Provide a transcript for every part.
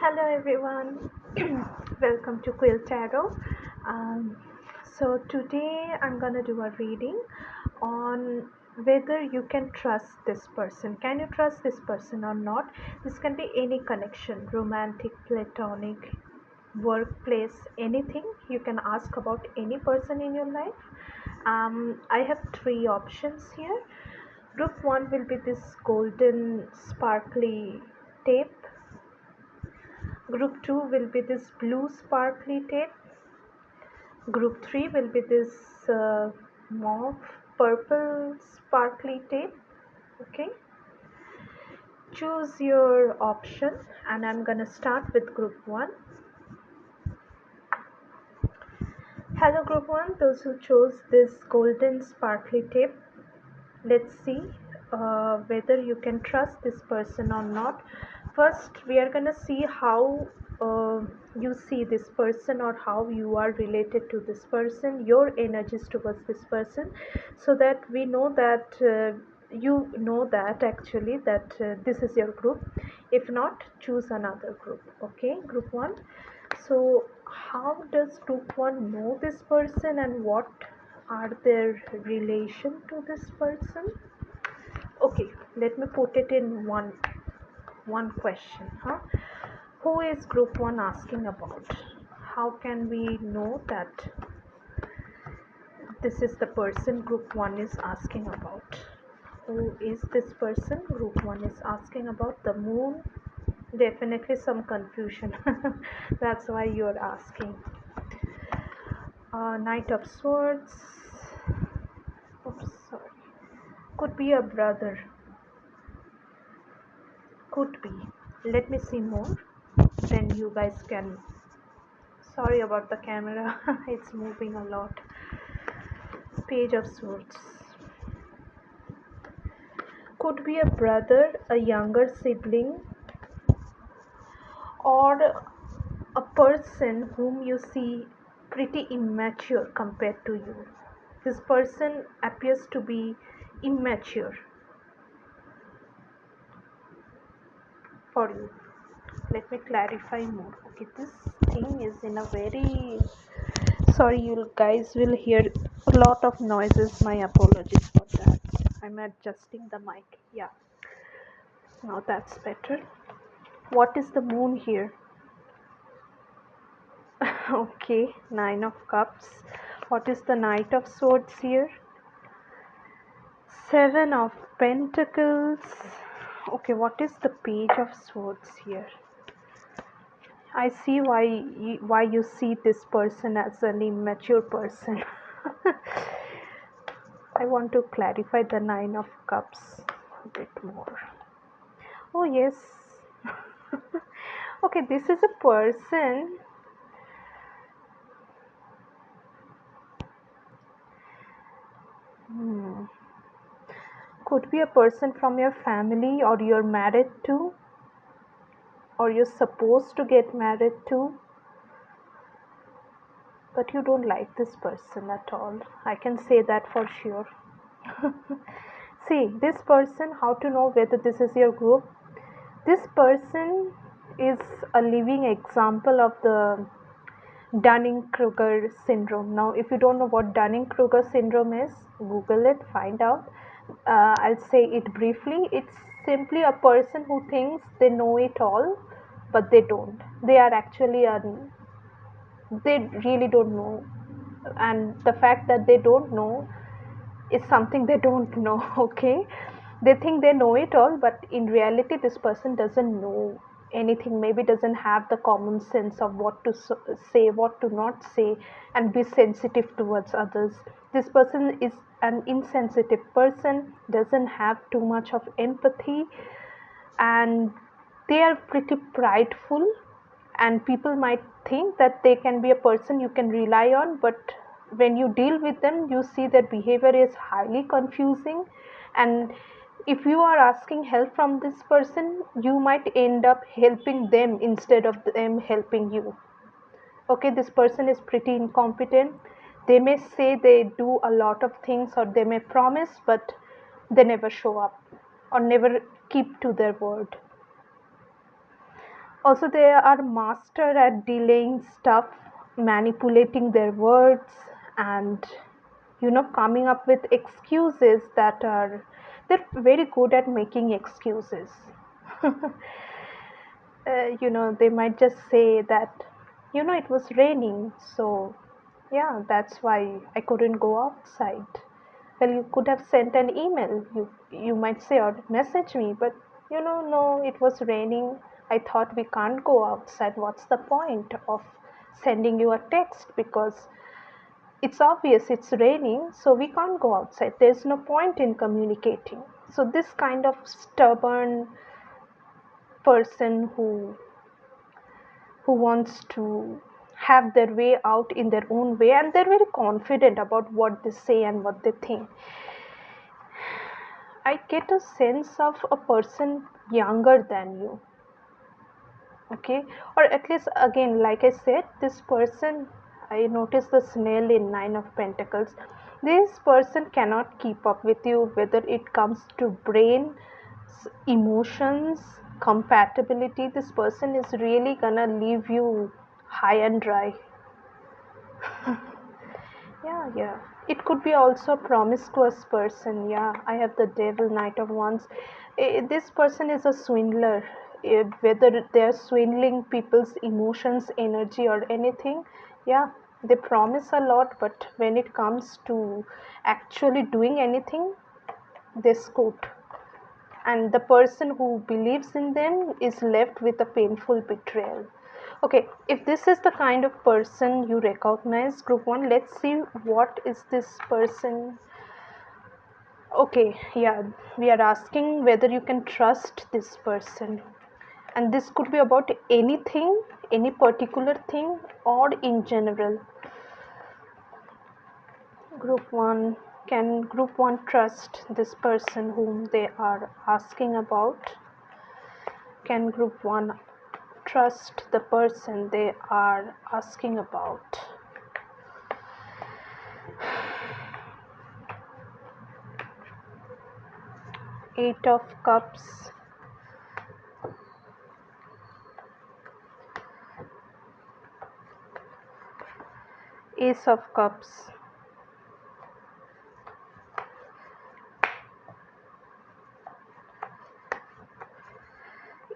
Hello everyone, welcome to Quill Tarot. Um, so today I'm gonna do a reading on whether you can trust this person. Can you trust this person or not? This can be any connection, romantic, platonic, workplace, anything. You can ask about any person in your life. I have three options here. Group one will be this golden sparkly tape. Group 2 will be this blue sparkly tape. Group 3 will be this mauve purple sparkly tape. Okay, choose your option and I'm gonna start with group 1. Hello group 1, those who chose this golden sparkly tape. Let's see whether you can trust this person or not. First we are gonna see how you see this person or how you are related to this person, your energies towards this person, so that we know that you know that actually that this is your group. If not, choose another group. Okay, group 1. So how does group 1 know this person and what are their relation to this person? Okay, let me put it in one question. Who is group 1 asking about? How can we know that this is the person group 1 is asking about? Who is this person group 1 is asking about? The moon? Definitely some confusion. That's why you're asking. Knight of Swords. Oops, sorry. Could be a brother. Could be. Let me see more. Then you guys can. Sorry about the camera. It's moving a lot. Page of Swords. Could be a brother, a younger sibling, or a person whom you see pretty immature compared to you. This person appears to be immature for you. Let me clarify more. Okay, this thing is in a very, sorry, you guys will hear a lot of noises. My apologies for that. I'm adjusting the mic. Yeah, now that's better. What is the moon here? Okay, Nine of Cups. What is the Knight of Swords here? Seven of Pentacles. Okay, what is the Page of Swords here? I see why you see this person as an immature person. I want to clarify the Nine of Cups a bit more. Oh yes. Okay, this is a person. Hmm. Could be a person from your family or you're married to or you're supposed to get married to, but you don't like this person at all. I can say that for sure. See, this person, how to know whether this is your group? This person is a living example of the Dunning-Kruger syndrome. Now, if you don't know what Dunning-Kruger syndrome is, Google it, find out. I'll say it briefly. It's simply a person who thinks they know it all, but they don't. They are actually they really don't know, and the fact that they don't know is something they don't know. Okay, they think they know it all, but in reality this person doesn't know anything, maybe doesn't have the common sense of what to say, what to not say, and be sensitive towards others. This person is an insensitive person, doesn't have too much of empathy, and they are pretty prideful, and people might think that they can be a person you can rely on, but when you deal with them you see their behavior is highly confusing, and if you are asking help from this person you might end up helping them instead of them helping you. Okay, this person is pretty incompetent. They may say they do a lot of things or they may promise, but they never show up or never keep to their word. Also, they are master at delaying stuff, manipulating their words, and coming up with excuses that are they're very good at making excuses. They might just say that, it was raining, so yeah, that's why I couldn't go outside. Well, you could have sent an email, you might say, or message me, but no, it was raining. I thought we can't go outside. What's the point of sending you a text? Because it's obvious it's raining, so we can't go outside. There's no point in communicating. So this kind of stubborn person who wants to have their way out in their own way, and they're very confident about what they say and what they think. I get a sense of a person younger than you, okay? Or at least, again, like I said, this person, I noticed the snail in Nine of Pentacles. This person cannot keep up with you, whether it comes to brain, emotions, compatibility. This person is really gonna leave you high and dry. Yeah, yeah. It could be also a promiscuous person. Yeah, I have the devil, Knight of Wands. This person is a swindler. Whether they're swindling people's emotions, energy, or anything, yeah, they promise a lot, but when it comes to actually doing anything, they scoot. And the person who believes in them is left with a painful betrayal. Okay, if this is the kind of person you recognize, group 1, let's see what is this person. Okay, yeah, we are asking whether you can trust this person, and this could be about anything, any particular thing, or in general. Group 1, can group 1 trust this person whom they are asking about? Can group 1 trust the person they are asking about? Eight of Cups, Ace of Cups,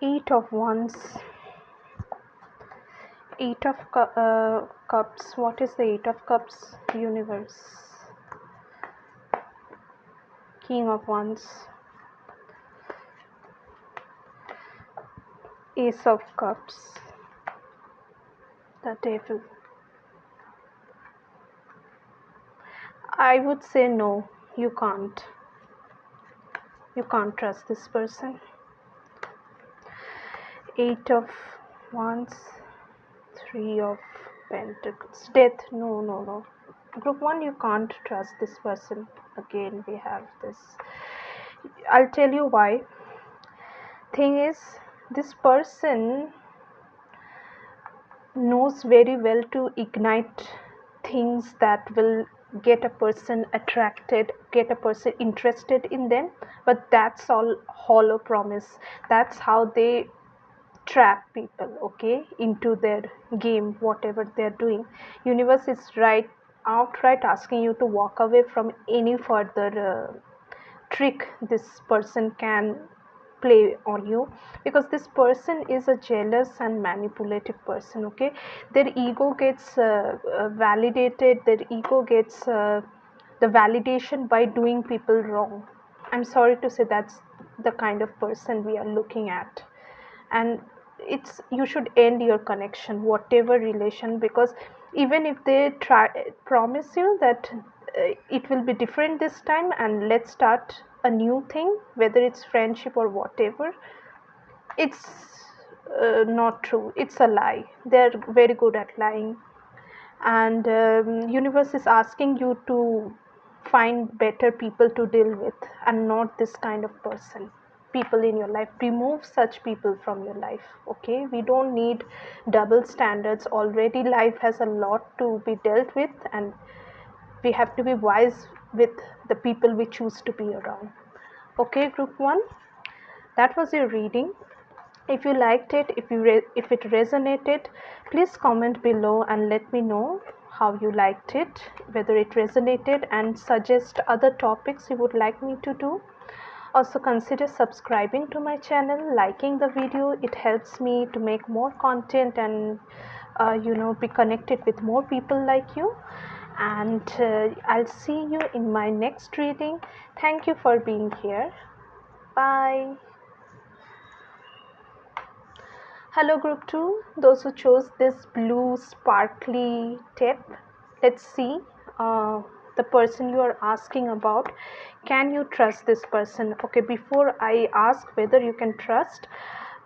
Eight of Wands, Eight of Cups. What is the Eight of Cups? Universe. King of Wands, Ace of Cups, the Devil. I would say no, you can't. You can't trust this person. Eight of Wands, Three of Pentacles, Death. No, no, no. Group 1, you can't trust this person. Again, we have this. I'll tell you why. Thing is, this person knows very well to ignite things that will get a person attracted, get a person interested in them, but that's all hollow promise. That's how they trap people, okay, into their game, whatever they're doing. Universe is right outright asking you to walk away from any further trick this person can play on you, because this person is a jealous and manipulative person, okay? Their ego gets validated, their ego gets the validation by doing people wrong. I'm sorry to say that's the kind of person we are looking at. And it's, you should end your connection, whatever relation, because even if they try promise you that it will be different this time and let's start a new thing, whether it's friendship or whatever, it's not true. It's a lie. They're very good at lying. And universe is asking you to find better people to deal with, and not this kind of person, people in your life. Remove such people from your life, okay? We don't need double standards. Already life has a lot to be dealt with, and we have to be wise with the people we choose to be around. Okay, group 1, that was your reading. If you liked it, if it resonated, please comment below and let me know how you liked it, whether it resonated, and suggest other topics you would like me to do. Also consider subscribing to my channel, liking the video. It helps me to make more content and be connected with more people like you. And I'll see you in my next reading. Thank you for being here. Bye. Hello group 2, those who chose this blue sparkly tip. Let's see the person you are asking about. Can you trust this person? Okay, before I ask whether you can trust,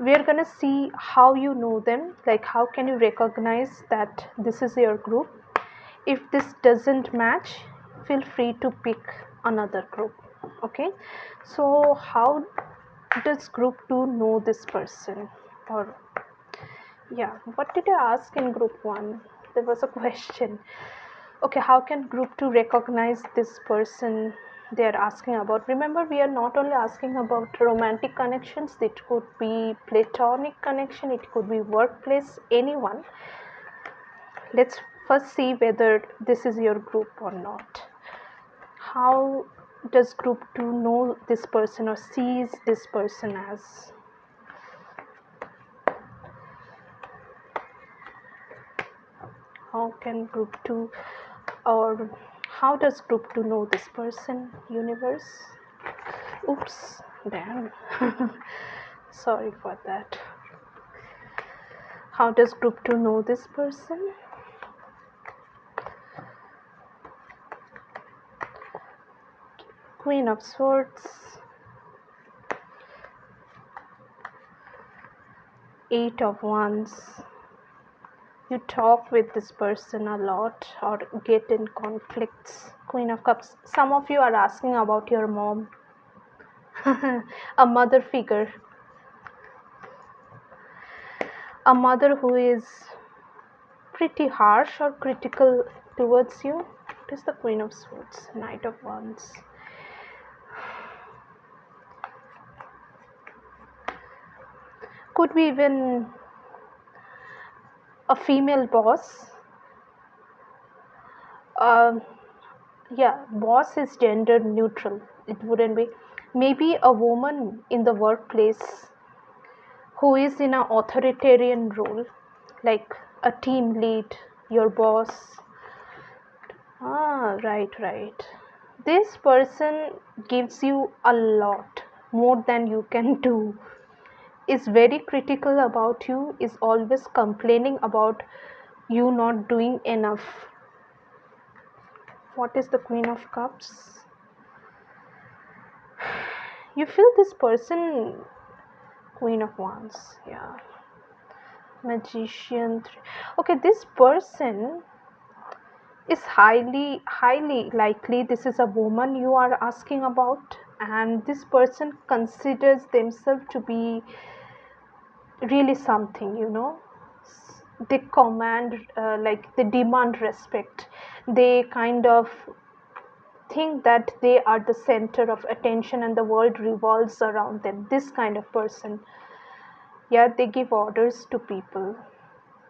we are going to see how you know them, like how can you recognize that this is your group. If this doesn't match, feel free to pick another group. Okay, so how does group 2 know this person? Or yeah, what did I ask in group 1? There was a question. Okay, how can group 2 recognize this person they are asking about? Remember, we are not only asking about romantic connections, it could be platonic connection, it could be workplace, anyone. Let's first see whether this is your group or not. How does group 2 know this person or sees this person as? How can group 2, or how does group 2 know this person? Universe? Oops, damn. Sorry for that. How does group 2 know this person? Queen of Swords, Eight of Wands. You talk with this person a lot or get in conflicts. Queen of Cups. Some of you are asking about your mom. A mother figure. A mother who is pretty harsh or critical towards you. What is the Queen of Swords? Knight of Wands. Could be even a female boss. Yeah, boss is gender neutral. It wouldn't be. Maybe a woman in the workplace who is in an authoritarian role, like a team lead, your boss. Ah, right. This person gives you a lot more than you can do, is very critical about you, is always complaining about you not doing enough. What is the Queen of Cups? You feel this person, Queen of Wands, yeah. Magician. Okay, this person is highly likely this is a woman you are asking about, and this person considers themselves to be really something, they command, like they demand respect. They kind of think that they are the center of attention and the world revolves around them. This kind of person, yeah, they give orders to people,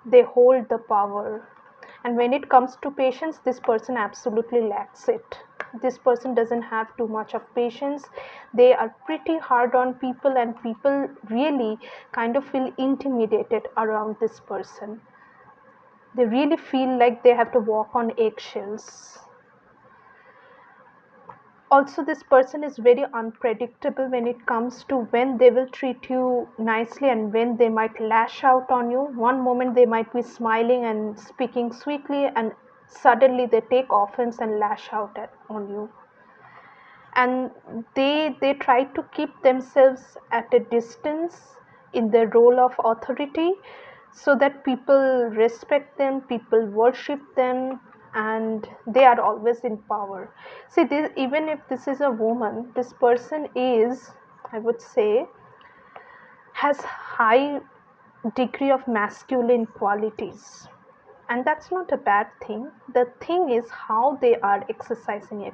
they hold the power. And when it comes to patience, this person absolutely lacks it. This person doesn't have too much of patience. They are pretty hard on people, and people really kind of feel intimidated around this person. They really feel like they have to walk on eggshells. Also, this person is very unpredictable when it comes to when they will treat you nicely and when they might lash out on you. One moment they might be smiling and speaking sweetly, and suddenly they take offense and lash out on you. And they try to keep themselves at a distance in their role of authority, so that people respect them, people worship them, and they are always in power. See, this, even if this is a woman, this person is, I would say, has high degree of masculine qualities, and that's not a bad thing. The thing is how they are exercising it.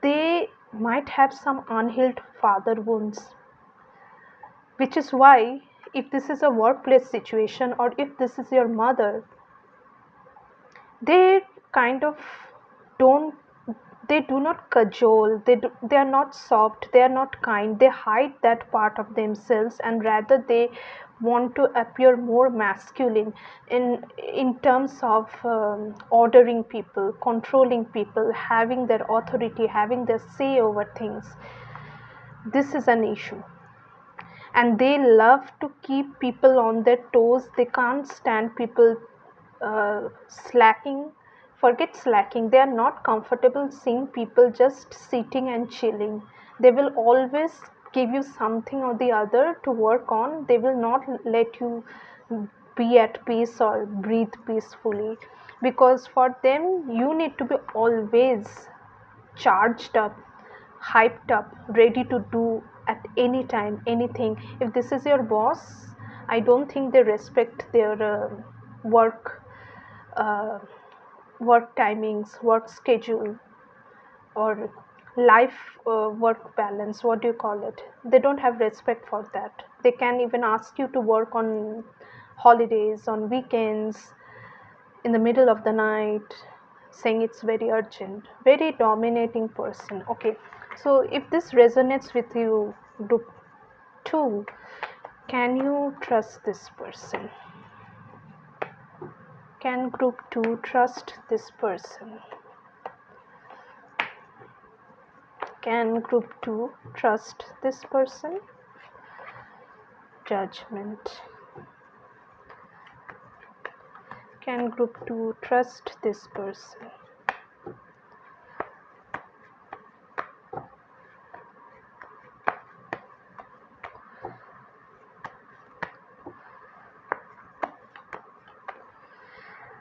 They might have some unhealed father wounds, which is why if this is a workplace situation or if this is your mother, they kind of don't, they do not cajole, they are not soft, they are not kind, they hide that part of themselves, and rather they want to appear more masculine in terms of ordering people, controlling people, having their authority, having their say over things. This is an issue, and they love to keep people on their toes. They can't stand people slacking. Forget slacking, they are not comfortable seeing people just sitting and chilling. They will always give you something or the other to work on. They will not let you be at peace or breathe peacefully, because for them you need to be always charged up, hyped up, ready to do at any time anything. If this is your boss, I don't think they respect their work uh, work timings, work schedule, or life work balance. What do you call it? They don't have respect for that. They can even ask you to work on holidays, on weekends, in the middle of the night, saying it's very urgent. Very dominating person. Okay, so if this resonates with you, group 2, can you trust this person? Can group 2 trust this person? Can group 2 trust this person? Judgment. Can group 2 trust this person?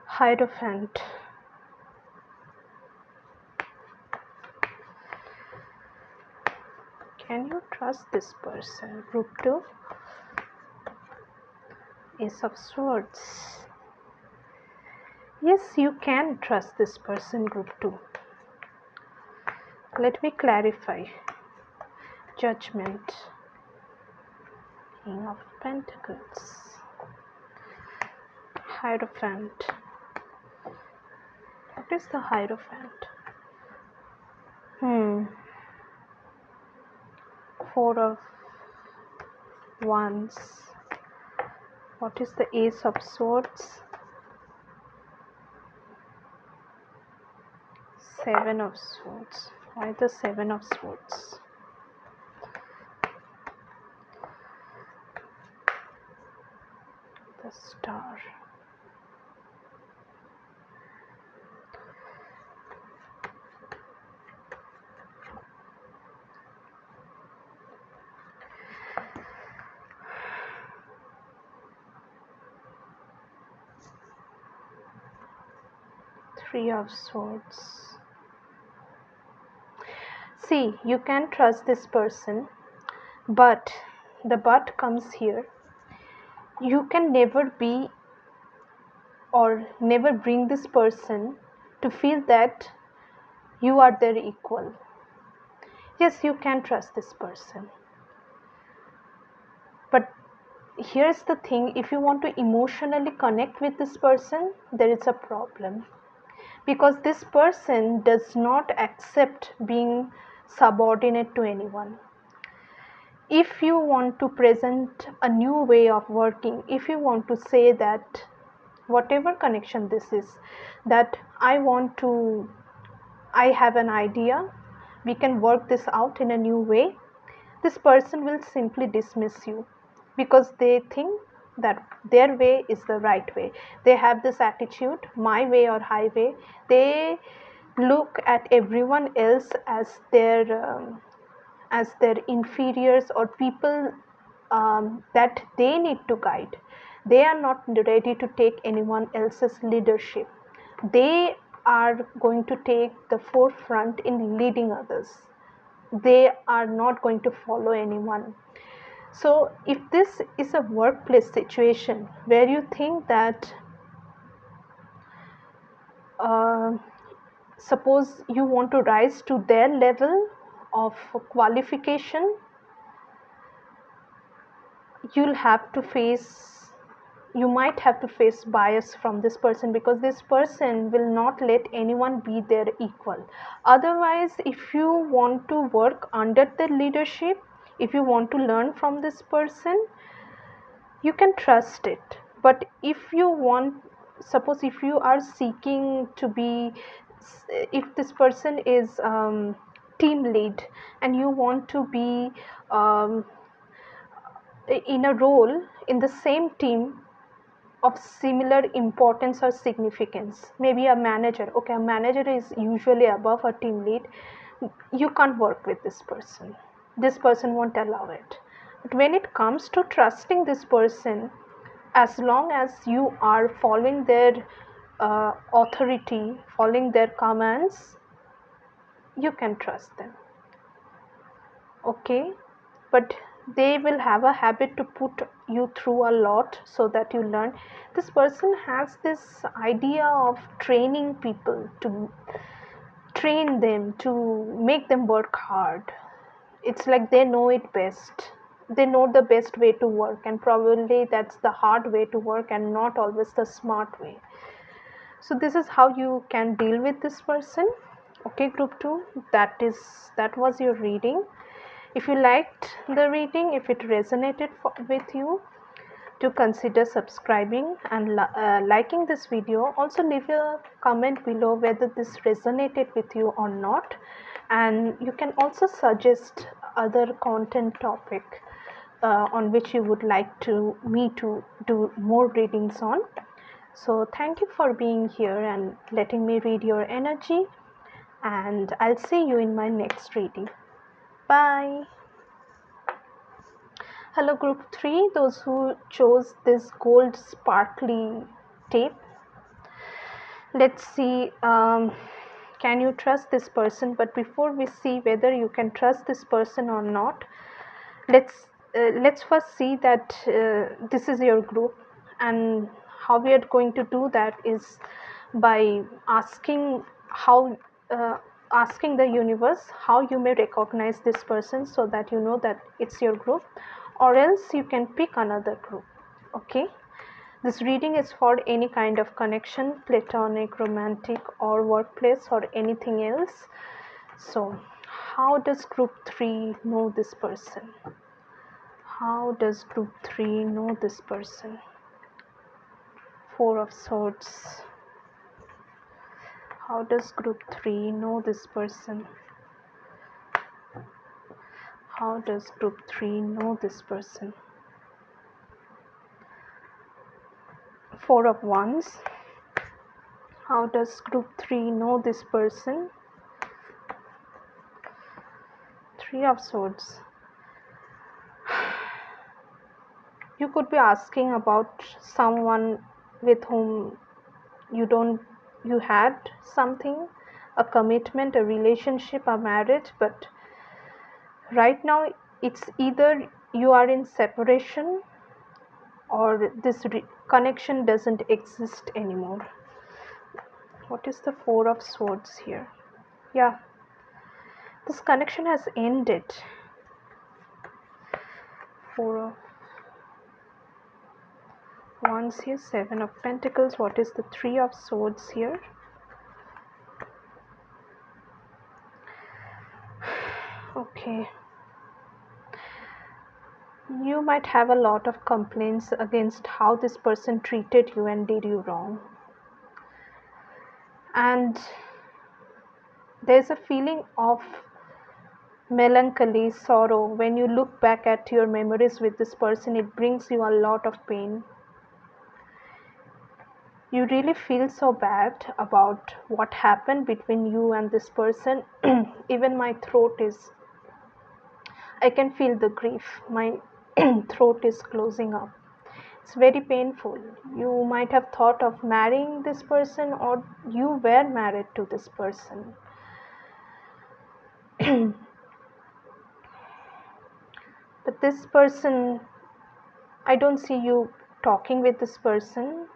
Hierophant. Can you trust this person? Group 2. Ace of Swords. Yes, you can trust this person, group 2. Let me clarify. Judgment. King of Pentacles. Hierophant. What is the Hierophant? Four of Wands. What is the Ace of Swords? Seven of Swords. Why the Seven of Swords? The Star. Three of Swords. See, you can trust this person, but the but comes here. You can never be or never bring this person to feel that you are their equal. Yes, you can trust this person, but here's the thing, if you want to emotionally connect with this person, there is a problem, because this person does not accept being subordinate to anyone. If you want to present a new way of working, if you want to say that whatever connection this is, that I have an idea, we can work this out in a new way, this person will simply dismiss you, because they think that their way is the right way. They have this attitude, my way or highway. They look at everyone else as their inferiors or people that they need to guide. They are not ready to take anyone else's leadership. They are going to take the forefront in leading others. They are not going to follow anyone. So if this is a workplace situation where you think that uh, suppose you want to rise to their level of qualification, you'll have to face you might have to face bias from this person, because this person will not let anyone be their equal. Otherwise, if you want to work under their leadership, if you want to learn from this person, you can trust it. But if you want, suppose if you are seeking to be, if this person is team lead, and you want to be um, in a role in the same team of similar importance or significance, maybe a manager. Okay, a manager is usually above a team lead. You can't work with this person. This person won't allow it. But when it comes to trusting this person, as long as you are following their authority, following their commands, you can trust them. Okay, but they will have a habit to put you through a lot so that you learn. This person has this idea of training people, to train them, to make them work hard. It's like they know it best. They know the best way to work, and probably that's the hard way to work and not always the smart way. So this is how you can deal with this person. Okay, group 2, that was your reading. If you liked the reading, if it resonated with you, to consider subscribing and liking this video. Also leave a comment below whether this resonated with you or not, and you can also suggest other content topic on which you would like me to do more readings on. So thank you for being here and letting me read your energy, and I'll see you in my next reading. Bye. Hello group 3, those who chose this gold sparkly tape. Let's see, can you trust this person? But before we see whether you can trust this person or not, let's first see that this is your group, and how we are going to do that is by asking the universe how you may recognize this person, so that you know that it's your group, or else you can pick another group. Okay, this reading is for any kind of connection, platonic, romantic, or workplace, or anything else. So how does group 3 know this person? How does group 3 know this person? Four of Swords. How does group 3 know this person? How does group 3 know this person? Four of Wands. How does group 3 know this person? Three of Swords. You could be asking about someone with whom you had something, a commitment, a relationship, a marriage, but right now it's either you are in separation, or this connection doesn't exist anymore. What is the Four of Swords here? Yeah, this connection has ended. Four of Wands here, Seven of Pentacles. What is the Three of Swords here? Okay, you might have a lot of complaints against how this person treated you and did you wrong, and there's a feeling of melancholy, sorrow. When you look back at your memories with this person, it brings you a lot of pain. You really feel so bad about what happened between you and this person. Even my throat is, I can feel the grief. My throat is closing up. It's very painful. You might have thought of marrying this person, or you were married to this person. But this person, I don't see you talking with this person.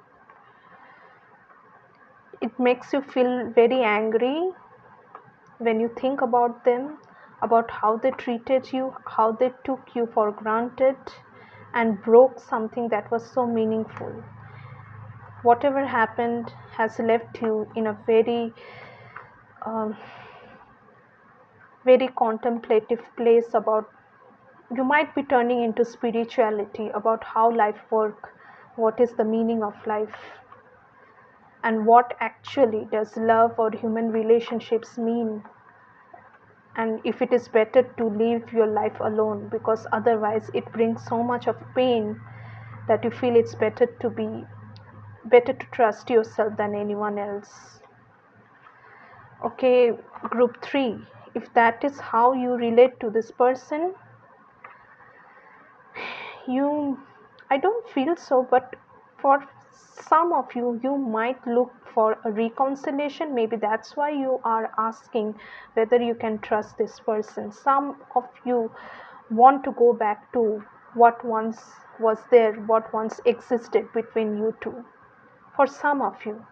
It makes you feel very angry when you think about them, about how they treated you, how they took you for granted, and broke something that was so meaningful. Whatever happened has left you in a um, very contemplative place about, you might be turning into spirituality about how life works, what is the meaning of life, and what actually does love or human relationships mean, and if it is better to live your life alone, because otherwise it brings so much of pain that you feel it's better to trust yourself than anyone else. Okay, group 3, if that is how you relate to this person, you I don't feel so, but for some of you, you might look for a reconciliation. Maybe that's why you are asking whether you can trust this person. Some of you want to go back to what once was there, what once existed between you two, for some of you.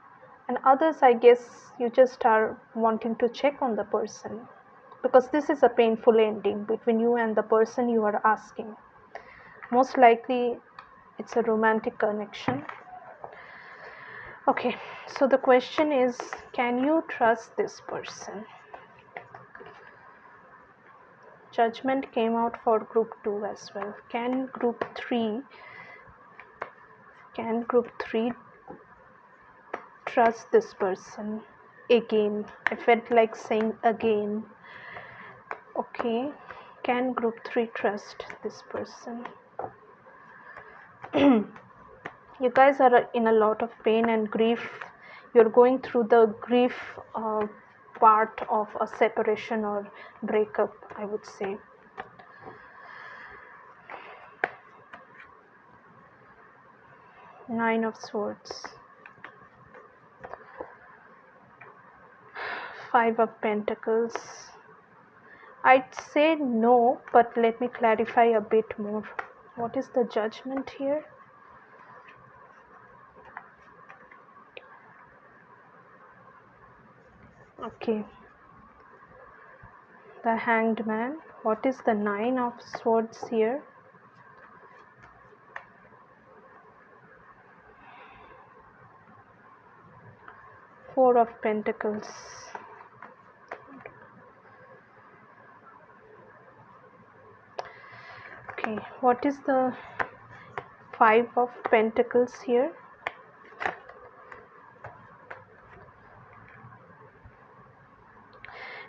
And others, I guess, you just are wanting to check on the person, because this is a painful ending between you and the person you are asking. Most likely it's a romantic connection. Okay, so the question is, can you trust this person? Judgment came out for group 2 as well. Can group 3 trust this person? Again, I felt like saying again. Okay, can group 3 trust this person? You guys are in a lot of pain and grief. You're going through the grief part of a separation or breakup, I would say. Nine of Swords, Five of Pentacles. I'd say no, but let me clarify a bit more. What is the Judgment here? Okay, the Hanged Man. What is the Nine of Swords here? Four of Pentacles. Okay, what is the Five of Pentacles here?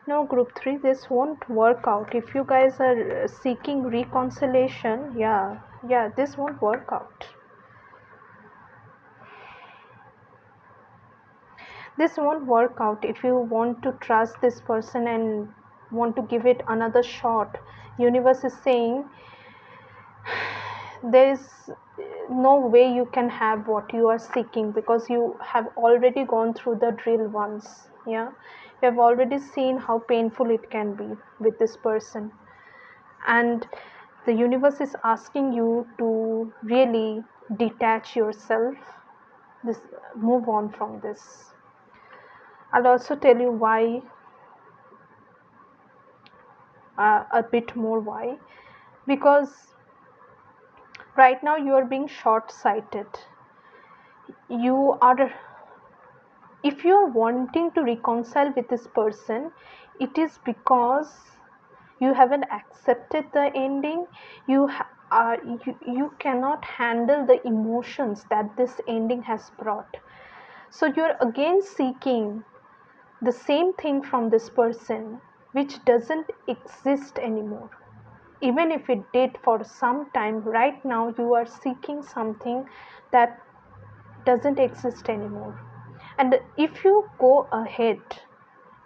No, group 3, this won't work out. If you guys are seeking reconciliation, yeah, this won't work out. This won't work out if you want to trust this person and want to give it another shot. Universe is saying there is no way you can have what you are seeking, because you have already gone through the drill once. Yeah, you have already seen how painful it can be with this person, and the universe is asking you to really detach yourself, this move on from this. I'll also tell you why, a bit more why, because right now you are being short sighted. You are, if you are wanting to reconcile with this person, it is because you haven't accepted the ending. You cannot handle the emotions that this ending has brought, so you're again seeking the same thing from this person, which doesn't exist anymore. Even if it did for some time, right now you are seeking something that doesn't exist anymore. And if you go ahead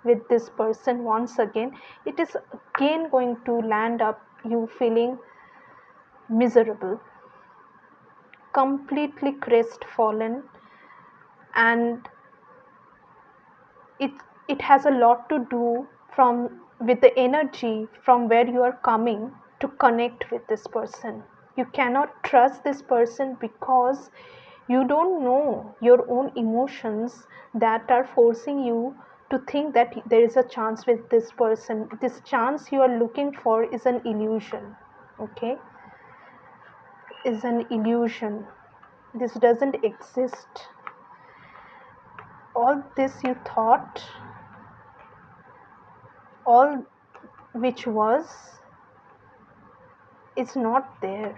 with this person once again, it is again going to land up you feeling miserable, completely crestfallen, and it it has a lot to do from with the energy from where you are coming to connect with this person. You cannot trust this person because you don't know your own emotions that are forcing you to think that there is a chance with this person. This chance you are looking for is an illusion. Okay, is an illusion. This doesn't exist. All this you thought, all which was, is not there.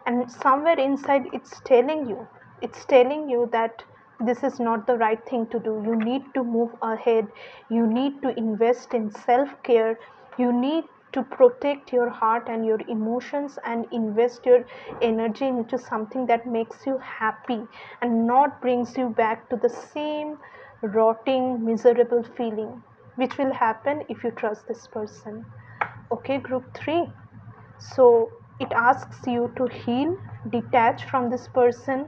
And somewhere inside it's telling you that this is not the right thing to do. You need to move ahead. You need to invest in self care. You need to protect your heart and your emotions and invest your energy into something that makes you happy and not brings you back to the same rotting miserable feeling, which will happen if you trust this person. Okay, group 3. So it asks you to heal, detach from this person,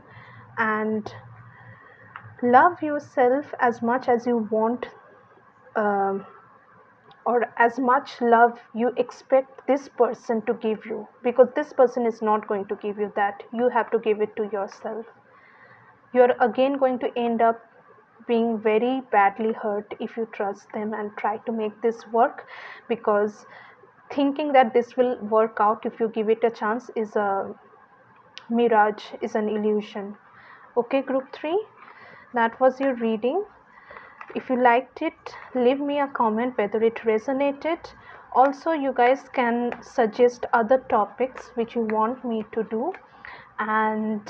and love yourself as much as you want, um, or as much love you expect this person to give you, because this person is not going to give you that. You have to give it to yourself. You're again going to end up being very badly hurt if you trust them and try to make this work, because thinking that this will work out if you give it a chance is a mirage, is an illusion. Okay, group 3, that was your reading. If you liked it, leave me a comment whether it resonated. Also, you guys can suggest other topics which you want me to do, and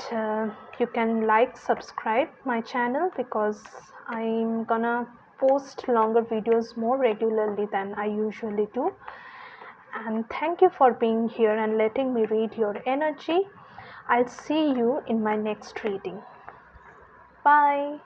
you can like, subscribe my channel, because I'm gonna post longer videos more regularly than I usually do. And thank you for being here and letting me read your energy. I'll see you in my next reading. Bye.